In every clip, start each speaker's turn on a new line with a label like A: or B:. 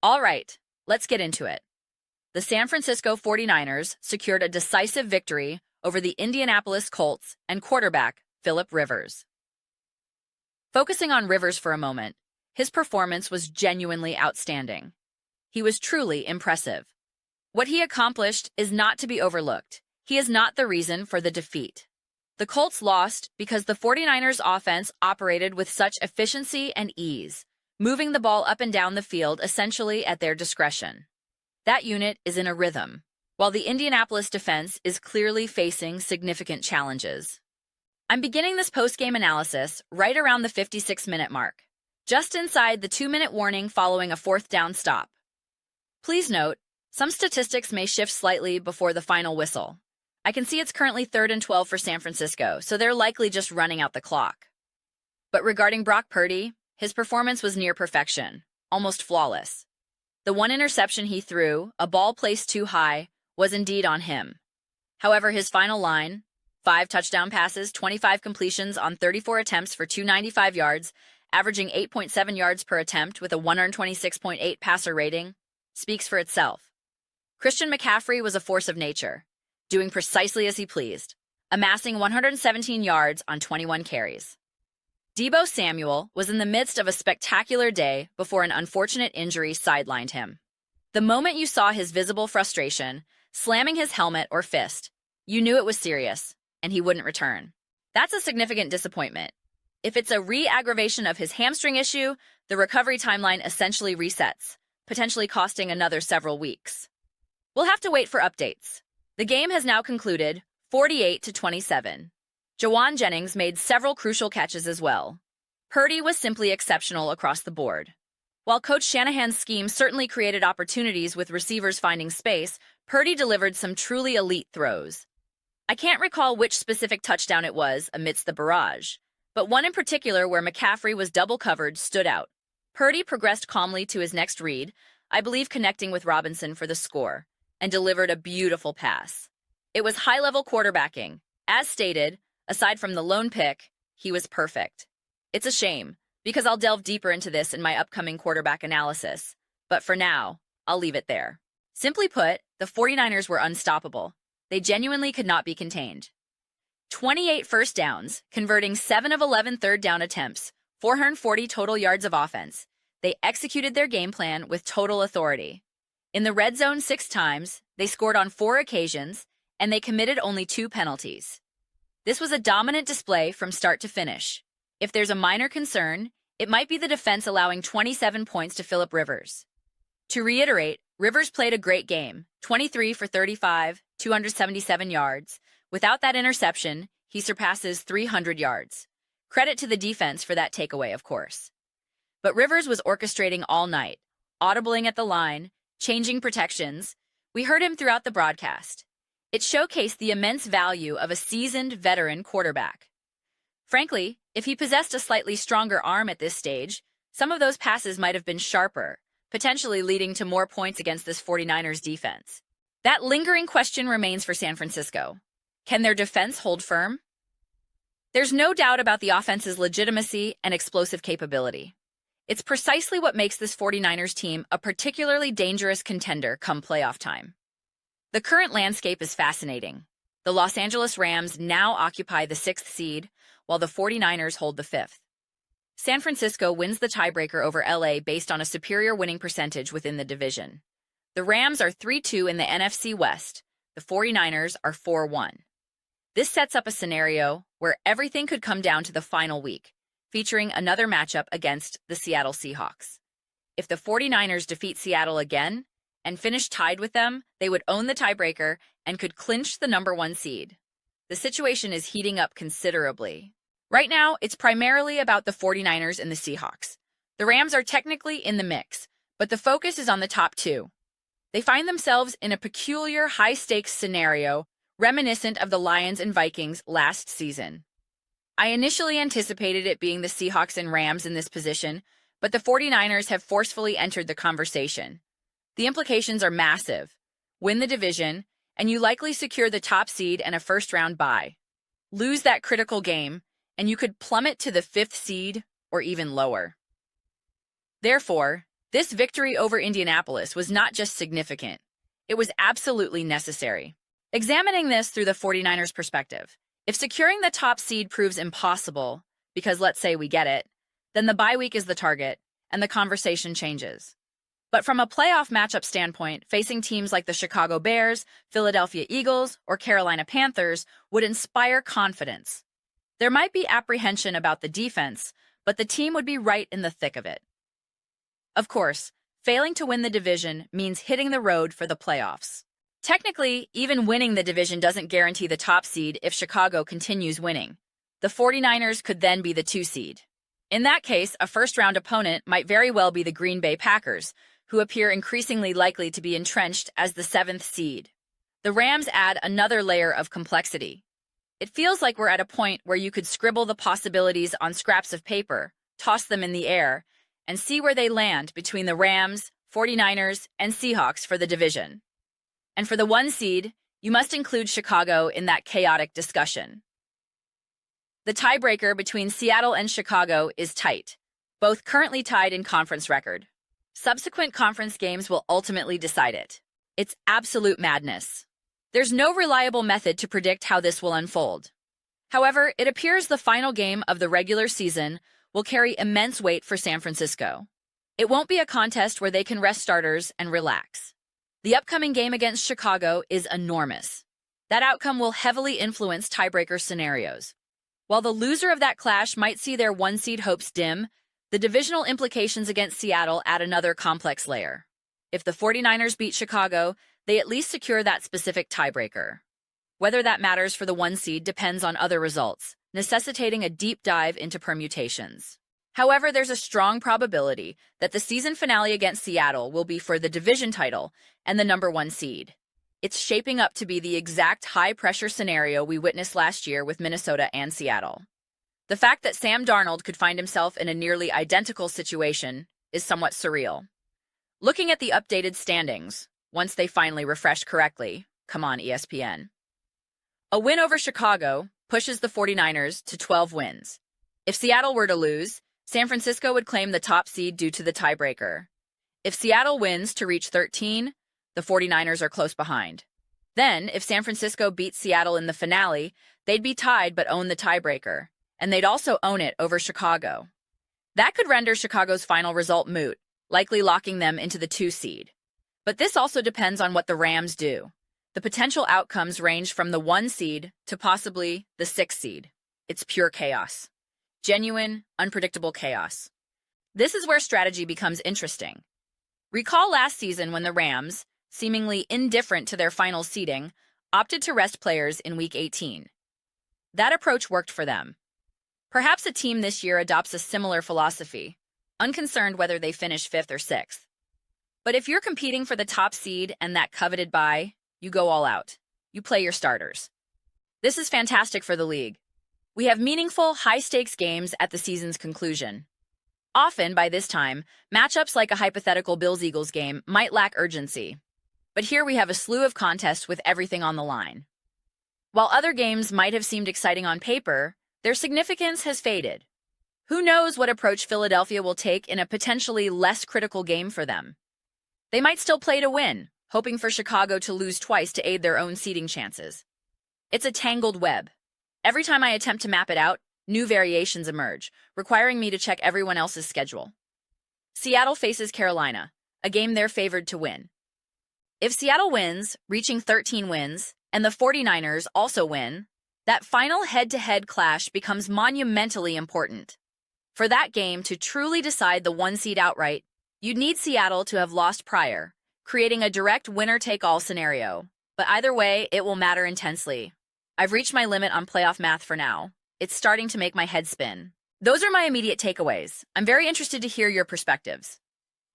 A: All right, let's get into it. The San Francisco 49ers secured a decisive victory over the Indianapolis Colts and quarterback Philip Rivers. Focusing on Rivers for a moment, his performance was genuinely outstanding. He was truly impressive. What he accomplished is not to be overlooked. He is not the reason for the defeat. The Colts lost because the 49ers offense operated with such efficiency and ease, moving the ball up and down the field essentially at their discretion. That unit is in a rhythm, while the Indianapolis defense is clearly facing significant challenges. I'm beginning this post-game analysis right around the 56-minute mark, just inside the 2-minute warning following a fourth down stop. Please note, some statistics may shift slightly before the final whistle. I can see it's currently 3rd and 12 for San Francisco, so they're likely just running out the clock. But regarding Brock Purdy, his performance was near perfection, almost flawless. The one interception he threw, a ball placed too high, was indeed on him. However, his final line, 5 touchdown passes, 25 completions on 34 attempts for 295 yards, averaging 8.7 yards per attempt with a 126.8 passer rating, speaks for itself. Christian McCaffrey was a force of nature, doing precisely as he pleased, amassing 117 yards on 21 carries. Deebo Samuel was in the midst of a spectacular day before an unfortunate injury sidelined him. The moment you saw his visible frustration, slamming his helmet or fist, you knew it was serious, and he wouldn't return. That's a significant disappointment. If it's a re-aggravation of his hamstring issue, the recovery timeline essentially resets, potentially costing another several weeks. We'll have to wait for updates. The game has now concluded, 48-27. Jauan Jennings made several crucial catches as well. Purdy was simply exceptional across the board. While Coach Shanahan's scheme certainly created opportunities with receivers finding space, Purdy delivered some truly elite throws. I can't recall which specific touchdown it was amidst the barrage, but one in particular where McCaffrey was double covered stood out. Purdy progressed calmly to his next read, I believe connecting with Robinson for the score, and delivered a beautiful pass. It was high-level quarterbacking. As stated, aside from the lone pick, he was perfect. It's a shame, because I'll delve deeper into this in my upcoming quarterback analysis, but for now, I'll leave it there. Simply put, the 49ers were unstoppable. They genuinely could not be contained. 28 first downs, converting 7 of 11 third down attempts, 440 total yards of offense. They executed their game plan with total authority. In the red zone 6 times, they scored on 4 occasions, and they committed only 2 penalties. This was a dominant display from start to finish. If there's a minor concern, it might be the defense allowing 27 points to Philip Rivers. To reiterate, Rivers played a great game, 23 for 35, 277 yards. Without that interception, he surpasses 300 yards. Credit to the defense for that takeaway, of course. But Rivers was orchestrating all night, audibling at the line, changing protections. We heard him throughout the broadcast. It showcased the immense value of a seasoned veteran quarterback. Frankly, if he possessed a slightly stronger arm at this stage, some of those passes might have been sharper, potentially leading to more points against this 49ers defense. That lingering question remains for San Francisco. Can their defense hold firm? There's no doubt about the offense's legitimacy and explosive capability. It's precisely what makes this 49ers team a particularly dangerous contender come playoff time. The current landscape is fascinating. The Los Angeles Rams now occupy the 6th seed, while the 49ers hold the 5th. San Francisco wins the tiebreaker over LA based on a superior winning percentage within the division. The Rams are 3-2 in the NFC West. The 49ers are 4-1. This sets up a scenario where everything could come down to the final week, featuring another matchup against the Seattle Seahawks. If the 49ers defeat Seattle again and finish tied with them, they would own the tiebreaker and could clinch the number 1 seed. The situation is heating up considerably. Right now, it's primarily about the 49ers and the Seahawks. The Rams are technically in the mix, but the focus is on the top 2. They find themselves in a peculiar high-stakes scenario reminiscent of the Lions and Vikings last season. I initially anticipated it being the Seahawks and Rams in this position, but the 49ers have forcefully entered the conversation. The implications are massive. Win the division, and you likely secure the top seed and a first-round bye. Lose that critical game, and you could plummet to the 5th seed or even lower. Therefore, This victory over Indianapolis was not just significant, it was absolutely necessary. Examining this through the 49ers' perspective, if securing the top seed proves impossible, because let's say we get it, then the bye week is the target, and the conversation changes. But from a playoff matchup standpoint, facing teams like the Chicago Bears, Philadelphia Eagles, or Carolina Panthers would inspire confidence. There might be apprehension about the defense, but the team would be right in the thick of it. Of course, failing to win the division means hitting the road for the playoffs. Technically, even winning the division doesn't guarantee the top seed if Chicago continues winning. The 49ers could then be the 2 seed. In that case, a first-round opponent might very well be the Green Bay Packers, who appear increasingly likely to be entrenched as the 7th seed. The Rams add another layer of complexity. It feels like we're at a point where you could scribble the possibilities on scraps of paper, toss them in the air, and see where they land between the Rams, 49ers, and Seahawks for the division. And for the 1 seed, you must include Chicago in that chaotic discussion. The tiebreaker between Seattle and Chicago is tight, both currently tied in conference record. Subsequent conference games will ultimately decide it. It's absolute madness. There's no reliable method to predict how this will unfold. However, it appears the final game of the regular season will carry immense weight for San Francisco. It won't be a contest where they can rest starters and relax. The upcoming game against Chicago is enormous. That outcome will heavily influence tiebreaker scenarios. While the loser of that clash might see their 1 seed hopes dim, the divisional implications against Seattle add another complex layer. If the 49ers beat Chicago, they at least secure that specific tiebreaker. Whether that matters for the 1 seed depends on other results, necessitating a deep dive into permutations. However, there's a strong probability that the season finale against Seattle will be for the division title and the number 1 seed. It's shaping up to be the exact high-pressure scenario we witnessed last year with Minnesota and Seattle. The fact that Sam Darnold could find himself in a nearly identical situation is somewhat surreal. Looking at the updated standings, once they finally refresh correctly, come on ESPN. A win over Chicago pushes the 49ers to 12 wins. If Seattle were to lose, San Francisco would claim the top seed due to the tiebreaker. If Seattle wins to reach 13, the 49ers are close behind. Then, if San Francisco beats Seattle in the finale, they'd be tied but own the tiebreaker, and they'd also own it over Chicago. That could render Chicago's final result moot, likely locking them into the 2 seed. But this also depends on what the Rams do. The potential outcomes range from the 1 seed to possibly the 6 seed. It's pure chaos. Genuine, unpredictable chaos. This is where strategy becomes interesting. Recall last season when the Rams, seemingly indifferent to their final seeding, opted to rest players in Week 18. That approach worked for them. Perhaps a team this year adopts a similar philosophy, unconcerned whether they finish 5th or 6th. But if you're competing for the top seed and that coveted bye, you go all out. You play your starters. This is fantastic for the league. We have meaningful, high-stakes games at the season's conclusion. Often, by this time, matchups like a hypothetical Bills-Eagles game might lack urgency. But here we have a slew of contests with everything on the line. While other games might have seemed exciting on paper, their significance has faded. Who knows what approach Philadelphia will take in a potentially less critical game for them? They might still play to win, hoping for Chicago to lose twice to aid their own seeding chances. It's a tangled web. Every time I attempt to map it out, new variations emerge, requiring me to check everyone else's schedule. Seattle faces Carolina, a game they're favored to win. If Seattle wins, reaching 13 wins, and the 49ers also win, that final head-to-head clash becomes monumentally important. For that game to truly decide the 1 seed outright, you'd need Seattle to have lost prior, creating a direct winner-take-all scenario. But either way, it will matter intensely. I've reached my limit on playoff math for now. It's starting to make my head spin. Those are my immediate takeaways. I'm very interested to hear your perspectives.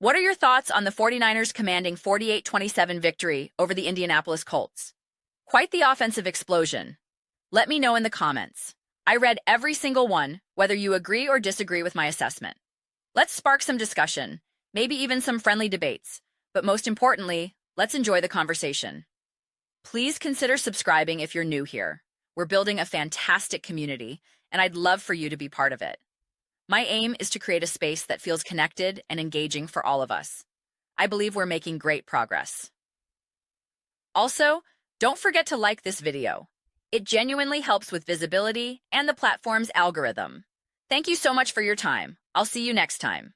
A: What are your thoughts on the 49ers commanding 48-27 victory over the Indianapolis Colts? Quite the offensive explosion. Let me know in the comments. I read every single one, whether you agree or disagree with my assessment. Let's spark some discussion, maybe even some friendly debates, but most importantly, let's enjoy the conversation. Please consider subscribing if you're new here. We're building a fantastic community, and I'd love for you to be part of it. My aim is to create a space that feels connected and engaging for all of us. I believe we're making great progress. Also, don't forget to like this video. It genuinely helps with visibility and the platform's algorithm. Thank you so much for your time. I'll see you next time.